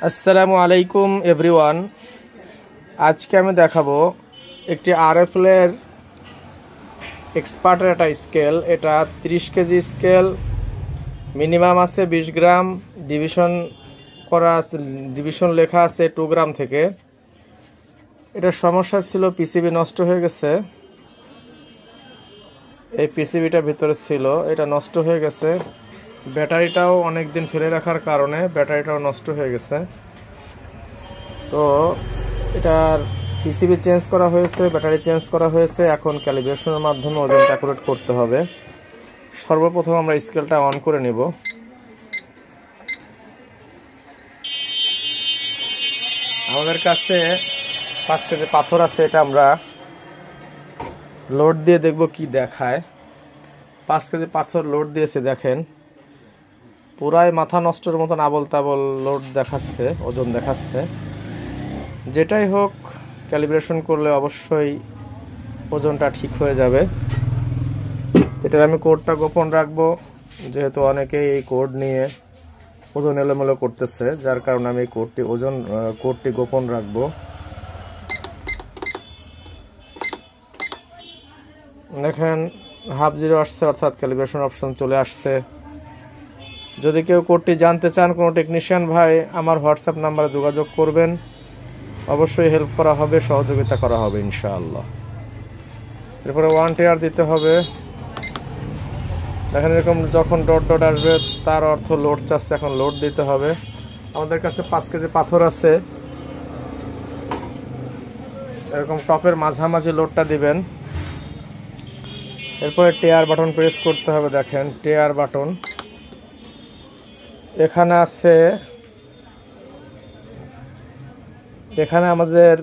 আসসালামু আলাইকুম এভরিওয়ান। আজকে আমি দেখাবো একটি আরএফএল এর এক্সপার্টের একটা স্কেল। এটা 30 কেজি স্কেল, মিনিমাম আছে 20 গ্রাম, ডিভিশন করা আছে, ডিভিশন লেখা আছে 2 গ্রাম থেকে। এটার সমস্যা ছিল পিসিবি নষ্ট হয়ে গেছে। এই পিসিবিটা ভিতরে ছিল, এটা নষ্ট হয়ে গেছে। ব্যাটারিটাও অনেকদিন ফেলে রাখার কারণে ব্যাটারিটাও নষ্ট হয়ে গেছে। তো এটার পিসিবি চেঞ্জ করা হয়েছে, ব্যাটারি চেঞ্জ করা হয়েছে। এখন ক্যালিব্রেশনের মাধ্যমে ওজনটা অ্যাকুরেট করতে হবে। সর্বপ্রথম আমরা স্কেলটা অন করে নিব। আমাদের কাছে 5 কেজি পাথর আছে, এটা আমরা লোড দিয়ে দেখব কি দেখায়। 5 কেজি পাথর লোড দিয়েছে, দেখেন পুরাই মাথা নষ্টের মতন আবল তাবল লোড দেখাচ্ছে, ওজন দেখাচ্ছে। যেটাই হোক, ক্যালিব্রেশন করলে অবশ্যই ওজনটা ঠিক হয়ে যাবে। এটার আমি কোডটা গোপন রাখবো, যেহেতু অনেকেই এই কোড নিয়ে ওজন এলোমেলো করতেছে, যার কারণে আমি এই কোডটি গোপন রাখবো। দেখেন 0.5 আসছে, অর্থাৎ ক্যালিব্রেশন অপশন চলে আসছে। যদি কেউ কোডটি জানতে চান, কোনো টেকনিশিয়ান ভাই আমার হোয়াটসঅ্যাপ নাম্বারে যোগাযোগ করবেন, অবশ্যই হেল্প করা হবে, সহযোগিতা করা হবে ইনশাআল্লাহ। এরপরে 1 টিয়ার দিতে হবে। দেখেন এরকম যখন ডট ডট আসবে তার অর্থ লোড চাচ্ছে, এখন লোড দিতে হবে। আমাদের কাছে 5 কেজি পাথর আছে, এরকম টপের মাঝামাঝি লোডটা দিবেন। এরপরে টিয়ার বাটন প্রেস করতে হবে। দেখেন টিয়ার বাটন এখানে আছে। এখানে আমাদের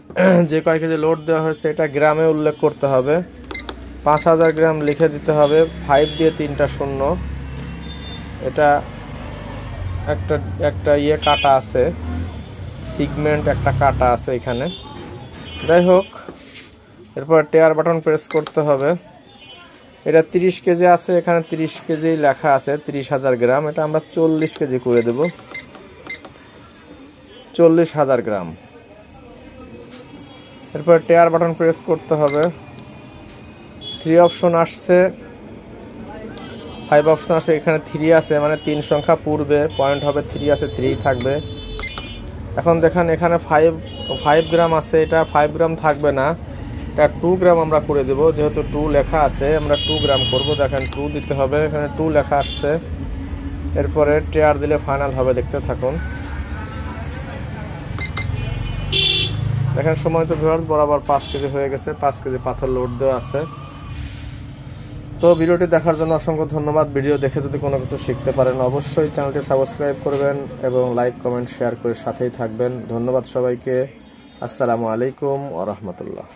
যে কয় কেজি লোড দেওয়া হয়েছে এটা গ্রামে উল্লেখ করতে হবে। 5000 গ্রাম লিখে দিতে হবে। 5 দিয়ে 3টা শূন্য। এটা একটা ইয়ে কাটা আছে, সিগমেন্ট একটা কাটা আছে এখানে। যাই হোক, এরপর টিয়ার বাটন প্রেস করতে হবে। এটা 30 কেজি আছে, এখানে 30 কেজি লেখা আছে, 30,000 গ্রাম। এটা আমরা 40 কেজি করে দেব, 40,000 গ্রাম। এরপর টিয়ার বাটন প্রেস করতে হবে। 3 অপশন আসছে, 5 অপশন আসছে, এখানে 3 আছে, মানে 3 সংখ্যা পূর্বে পয়েন্ট হবে 3 আছে, 3 থাকবে। এখন দেখেন এখানে 5 গ্রাম আছে, এটা 5 গ্রাম থাকবে না, এটা 2 গ্রাম আমরা করে দেব। যেহেতু 2 লেখা আছে, আমরা 2 গ্রাম করব। দেখেন 2 দিতে হবে, এখানে 2 লেখা আসছে। এরপরে টিয়ার দিলে ফাইনাল হবে, দেখতে থাকুন। দেখেন সময় তো বরাবর 5 কেজি হয়ে গেছে, 5 কেজি পাথর লোড দেওয়া আছে। তো ভিডিওটি দেখার জন্য অসংখ্য ধন্যবাদ। ভিডিও দেখে যদি কোনো কিছু শিখতে পারেন, অবশ্যই চ্যানেলটি সাবস্ক্রাইব করবেন এবং লাইক কমেন্ট শেয়ার করে সাথেই থাকবেন। ধন্যবাদ সবাইকে। আসসালামু আলাইকুম ওয়া রাহমাতুল্লাহ।